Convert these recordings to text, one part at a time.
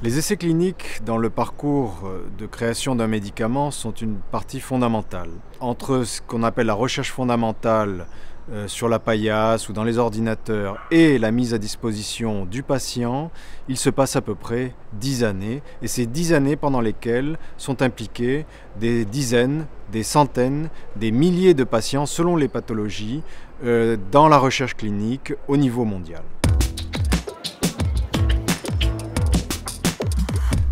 Les essais cliniques dans le parcours de création d'un médicament sont une partie fondamentale. Entre ce qu'on appelle la recherche fondamentale sur la paillasse ou dans les ordinateurs et la mise à disposition du patient, il se passe à peu près 10 années. Et c'est 10 années pendant lesquelles sont impliqués des dizaines, des centaines, des milliers de patients selon les pathologies dans la recherche clinique au niveau mondial.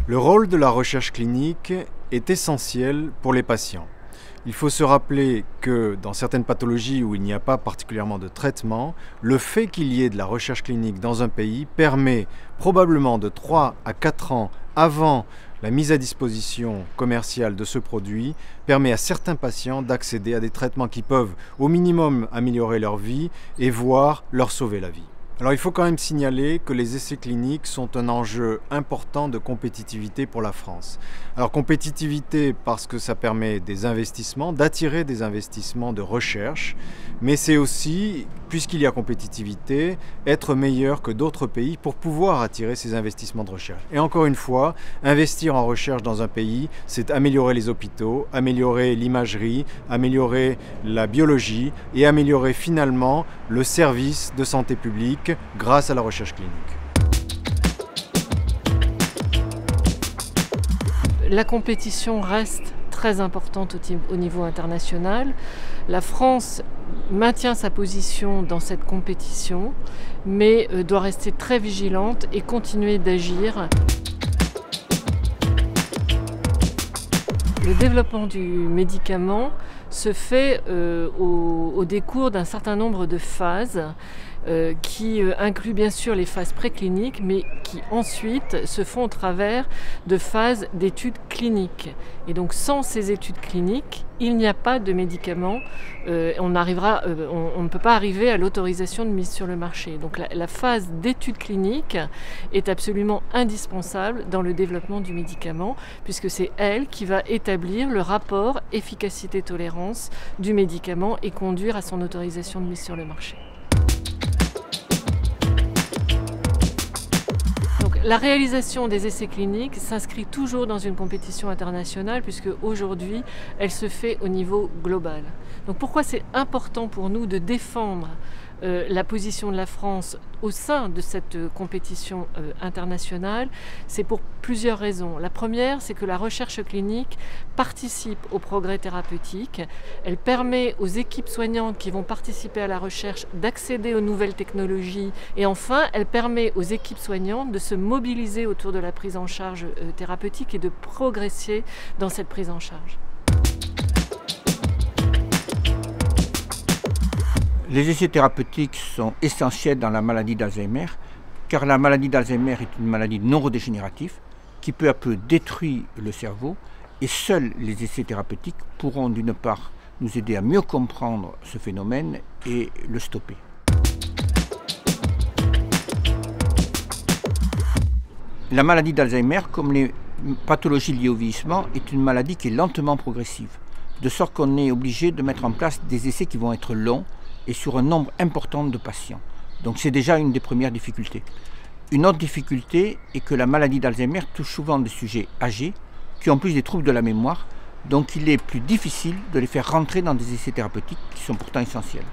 Le rôle de la recherche clinique est essentiel pour les patients. Il faut se rappeler que dans certaines pathologies où il n'y a pas particulièrement de traitement, le fait qu'il y ait de la recherche clinique dans un pays permet probablement de 3 à 4 ans avant la mise à disposition commerciale de ce produit, permet à certains patients d'accéder à des traitements qui peuvent au minimum améliorer leur vie et voire leur sauver la vie. Alors il faut quand même signaler que les essais cliniques sont un enjeu important de compétitivité pour la France. Alors compétitivité parce que ça permet des investissements, d'attirer des investissements de recherche, mais c'est aussi, puisqu'il y a compétitivité, être meilleur que d'autres pays pour pouvoir attirer ces investissements de recherche. Et encore une fois, investir en recherche dans un pays, c'est améliorer les hôpitaux, améliorer l'imagerie, améliorer la biologie et améliorer finalement le service de santé publique grâce à la recherche clinique. La compétition reste très importante au niveau international. La France maintient sa position dans cette compétition, mais doit rester très vigilante et continuer d'agir. Le développement du médicament se fait au décours d'un certain nombre de phases qui incluent bien sûr les phases précliniques, mais qui ensuite se font au travers de phases d'études cliniques. Et donc sans ces études cliniques, il n'y a pas de médicament, on ne peut pas arriver à l'autorisation de mise sur le marché. Donc la phase d'études cliniques est absolument indispensable dans le développement du médicament, puisque c'est elle qui va établir le rapport efficacité-tolérance du médicament et conduire à son autorisation de mise sur le marché. La réalisation des essais cliniques s'inscrit toujours dans une compétition internationale puisque aujourd'hui, elle se fait au niveau global. Donc pourquoi c'est important pour nous de défendre la position de la France au sein de cette compétition internationale? C'est pour plusieurs raisons. La première, c'est que la recherche clinique participe au progrès thérapeutique. Elle permet aux équipes soignantes qui vont participer à la recherche d'accéder aux nouvelles technologies. Et enfin, elle permet aux équipes soignantes de se mobiliser autour de la prise en charge thérapeutique et de progresser dans cette prise en charge. Les essais thérapeutiques sont essentiels dans la maladie d'Alzheimer, car la maladie d'Alzheimer est une maladie neurodégénérative qui peu à peu détruit le cerveau, et seuls les essais thérapeutiques pourront d'une part nous aider à mieux comprendre ce phénomène et le stopper. La maladie d'Alzheimer, comme les pathologies liées au vieillissement, est une maladie qui est lentement progressive, de sorte qu'on est obligé de mettre en place des essais qui vont être longs et sur un nombre important de patients. Donc c'est déjà une des premières difficultés. Une autre difficulté est que la maladie d'Alzheimer touche souvent des sujets âgés qui ont plus des troubles de la mémoire, donc il est plus difficile de les faire rentrer dans des essais thérapeutiques qui sont pourtant essentiels.